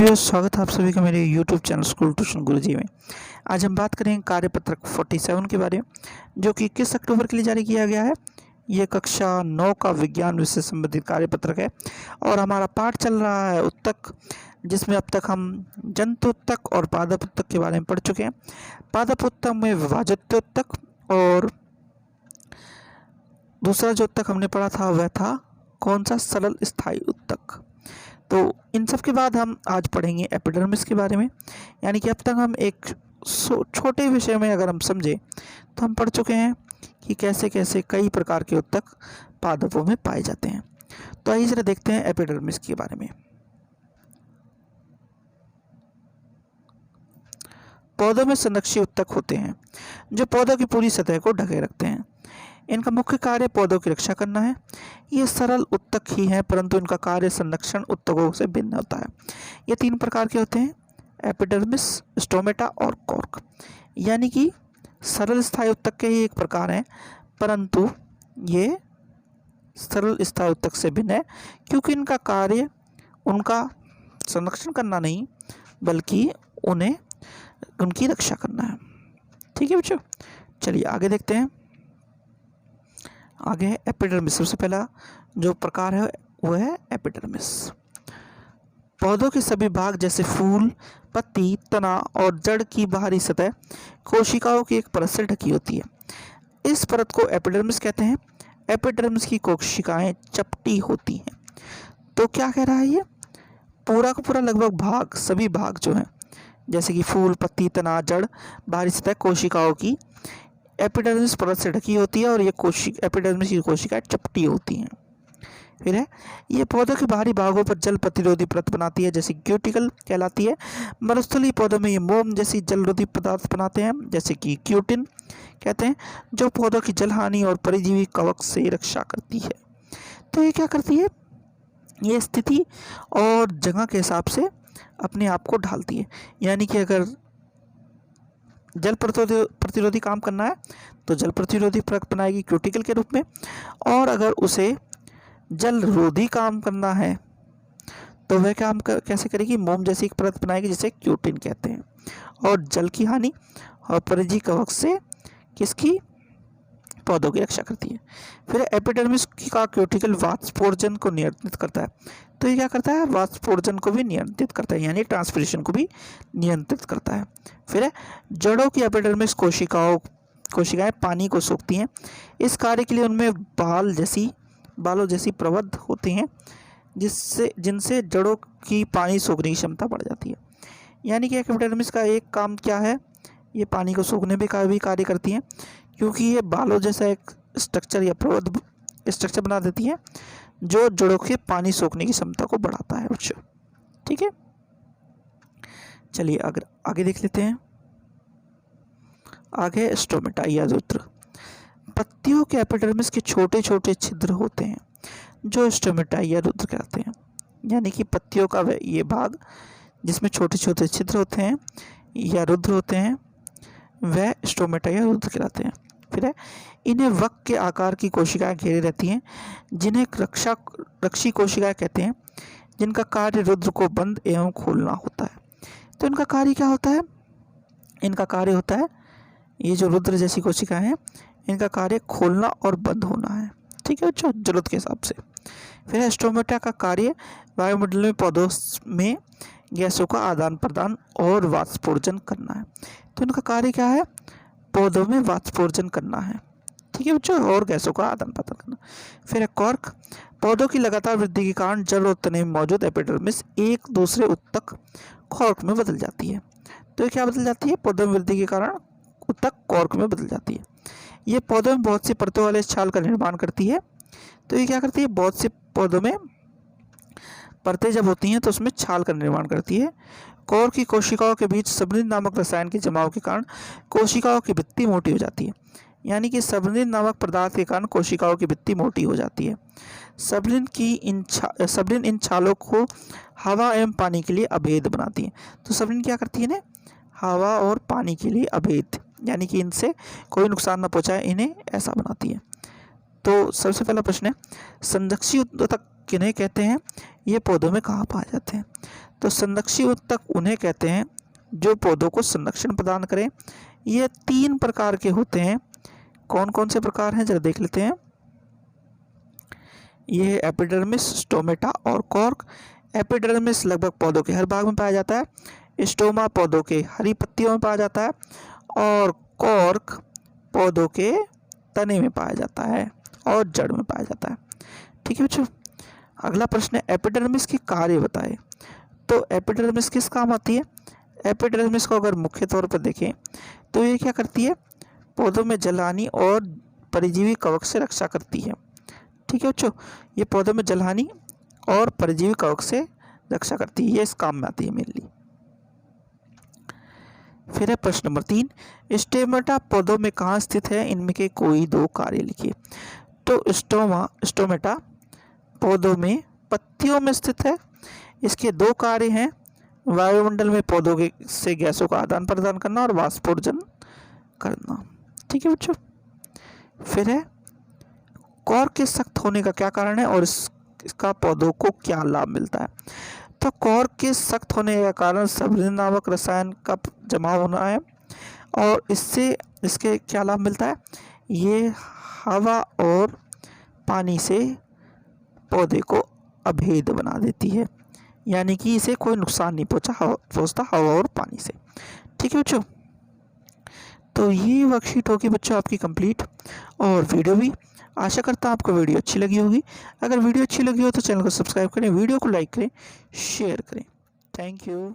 Viewers, स्वागत है आप सभी का मेरे यूट्यूब चैनल स्कूल ट्यूशन गुरुजी में। आज हम बात करेंगे कार्यपत्रक 47 के बारे में, जो कि किस अक्टूबर के लिए जारी किया गया है। ये कक्षा 9 का विज्ञान विषय संबंधित कार्यपत्रक है और हमारा पाठ चल रहा है उत्तक, जिसमें अब तक हम जंतु उत्तक और पादप उत्तक के बारे में पढ़ चुके हैं। पादप उत्तक में विभाजित उत्तक और दूसरा जो उत्तक हमने पढ़ा था वह था कौन सा, सरल स्थायी उत्तक। तो इन सब के बाद हम आज पढ़ेंगे एपिडर्मिस के बारे में। यानी कि अब तक हम एक छोटे विषय में अगर हम समझें तो हम पढ़ चुके हैं कि कैसे कैसे कई प्रकार के उत्तक पादपों में पाए जाते हैं। तो आइए जरा देखते हैं एपिडर्मिस के बारे में। पौधों में संरक्षी उत्तक होते हैं जो पौधों की पूरी सतह को ढके रखते हैं। इनका मुख्य कार्य पौधों की रक्षा करना है। ये सरल उत्तक ही हैं, परंतु इनका कार्य संरक्षण उत्तकों से भिन्न होता है। ये 3 प्रकार के होते हैं, एपिडर्मिस, स्टोमेटा और कॉर्क। यानी कि सरल स्थायी उत्तक के ही एक प्रकार हैं, परंतु ये सरल स्थायी उत्तक से भिन्न है क्योंकि इनका कार्य उनका संरक्षण करना नहीं बल्कि उन्हें उनकी रक्षा करना है। ठीक है बच्चों, चलिए आगे देखते हैं। आगे है एपिडर्मिस। सबसे पहला जो प्रकार है वह है एपिडर्मिस। पौधों के सभी भाग जैसे फूल, पत्ती, तना और जड़ की बाहरी सतह कोशिकाओं की एक परत से ढकी होती है। इस परत को एपिडर्मिस कहते हैं। एपिडर्मिस की कोशिकाएं चपटी होती हैं। तो क्या कह रहा है ये, पूरा का पूरा लगभग भाग, सभी भाग जो हैं जैसे कि फूल, पत्ती, तना, जड़, बाहरी सतह कोशिकाओं की एपिडर्मिस परत से ढकी होती है और ये एपिडर्मिस की कोशिकाएं चपटी होती हैं। फिर है ये पौधों के बाहरी भागों पर जल प्रतिरोधी परत बनाती है जैसे क्यूटिकल कहलाती है। मरुस्थलीय पौधों में ये मोम जैसी जलरोधी पदार्थ बनाते हैं जैसे कि क्यूटिन कहते हैं, जो पौधों की जल हानि और परजीवी कवक से रक्षा करती है। तो ये क्या करती है, ये स्थिति और जगह के हिसाब से अपने आप को ढालती है। यानी कि अगर जल प्रतिरोधी काम करना है तो जल प्रतिरोधी परत बनाएगी क्यूटिकल के रूप में, और अगर उसे जल रोधी काम करना है तो वह काम कैसे करेगी, मोम जैसी एक परत बनाएगी जिसे क्यूटिन कहते हैं, और जल की हानि और परजीवी कवक से किसकी, पौधों की रक्षा करती है। फिर एपिडर्मिस का क्यूटिकल वाष्पोर्जन को नियंत्रित करता है। तो ये क्या करता है, वाष्पोर्जन को भी नियंत्रित करता है, यानी ट्रांसपिरेशन को भी नियंत्रित करता है। फिर है जड़ों की एपिडर्मिस कोशिकाएं पानी को सोखती हैं। इस कार्य के लिए उनमें बालों जैसी प्रवध होती हैं जिनसे जड़ों की पानी सोखने की क्षमता बढ़ जाती है। यानी कि एपिडर्मिस का एक काम क्या है, ये पानी को सोखने में भी कार्य करती हैं क्योंकि ये बालों जैसा एक स्ट्रक्चर या प्रवध स्ट्रक्चर बना देती है जो जड़ों के पानी सोखने की क्षमता को बढ़ाता है बच्चों। ठीक है, चलिए अगर आगे देख लेते हैं। आगे स्टोमेटा या रुद्र। पत्तियों के एपिडर्मिस के छोटे छोटे छिद्र होते हैं जो स्टोमेटा या रुद्र कहते हैं। यानी कि पत्तियों का ये भाग जिसमें छोटे छोटे छिद्र होते हैं या रुद्र होते हैं वह स्टोमेटा या रुद्र कहलाते हैं। फिर है इन्हें वक के आकार की कोशिकाएं घेरे रहती हैं जिन्हें रक्षी कोशिकाएं कहते हैं, जिनका कार्य रुद्र को बंद एवं खोलना होता है। तो इनका कार्य क्या होता है, इनका कार्य होता है, ये जो रुद्र जैसी कोशिकाएं हैं इनका कार्य खोलना और बंद होना है। ठीक है बच्चों, जरूरत के हिसाब से। फिर स्टोमेटा का कार्य वायुमंडल में पौधों में गैसों का आदान प्रदान और वाष्पोर्जन करना है। तो इनका कार्य क्या है, पौधों में वाष्पोर्जन करना है। ठीक है बच्चों, और गैसों का आदान प्रदान करना। फिर है कॉर्क। पौधों की लगातार वृद्धि के कारण जड़ और तने में मौजूद एपिडर्मिस एक दूसरे उत्तक कॉर्क में बदल जाती है। तो ये क्या बदल जाती है, पौधों में वृद्धि के कारण उत्तक कॉर्क में बदल जाती है। ये पौधों में बहुत सी परतों वाले छाल का निर्माण करती है। तो ये क्या करती है, बहुत से पौधों में परतें जब होती हैं तो उसमें छाल का निर्माण करती है। कॉर्क की कोशिकाओं के बीच सबनिन नामक रसायन के जमाव के कारण कोशिकाओं की भित्ति मोटी हो जाती है। यानी कि सबनिन नामक पदार्थ के कारण कोशिकाओं की भित्ति मोटी हो जाती है। सबनिन इन छालों को हवा एवं पानी के लिए अभेद बनाती है। तो सबनिन क्या करती है, इन्हें हवा और पानी के लिए अभेद, यानी कि इनसे कोई नुकसान न पहुंचाए, इन्हें ऐसा बनाती है। तो सबसे पहला प्रश्न है, संरक्षी उत्तक किन्हें कहते हैं? ये पौधों में कहाँ पाए जाते हैं? तो संरक्षी ऊतक उन्हें कहते हैं जो पौधों को संरक्षण प्रदान करें। ये 3 प्रकार के होते हैं। कौन कौन से प्रकार हैं जरा देख लेते हैं। ये है एपिडर्मिस, स्टोमेटा और कॉर्क। एपिडर्मिस लगभग पौधों के हर भाग में पाया जाता है। स्टोमा पौधों के हरी पत्तियों में पाया जाता है और कॉर्क पौधों के तने में पाया जाता है और जड़ में पाया जाता है। ठीक है बच्चों, अगला प्रश्न है एपिडर्मिस के कार्य बताएं। तो एपिडर्मिस किस काम आती है? एपिडर्मिस को अगर मुख्य तौर पर देखें तो ये क्या करती है? पौधों में जलहानि और परजीवी कवक से रक्षा करती है। ठीक है बच्चों, ये पौधों में जलहानि और परजीवी कवक से रक्षा करती है, ये इस काम में आती है मेनली। फिर है प्रश्न नंबर 3, स्टोमेटा पौधों में कहाँ स्थित है? इनमें के कोई 2 कार्य लिखिए। तो स्टोमेटा पौधों में पत्तियों में स्थित है। इसके 2 कार्य हैं, वायुमंडल में पौधों के से गैसों का आदान प्रदान करना और वाष्पोर्जन करना। ठीक है बच्चों, फिर है कॉर्क के सख्त होने का क्या कारण है और इसका पौधों को क्या लाभ मिलता है? तो कॉर्क के सख्त होने का कारण सब्लिन नामक रसायन का जमा होना है और इससे इसके क्या लाभ मिलता है? ये हवा और पानी से पौधे को अभेद बना देती है, यानी कि इसे कोई नुकसान नहीं पहुंचता हवा और पानी से। ठीक है बच्चों, तो ये वर्कशीट होगी बच्चों आपकी कंप्लीट और वीडियो भी। आशा करता हूँ आपको वीडियो अच्छी लगी होगी। अगर वीडियो अच्छी लगी हो तो चैनल को सब्सक्राइब करें, वीडियो को लाइक करें, शेयर करें। Thank you.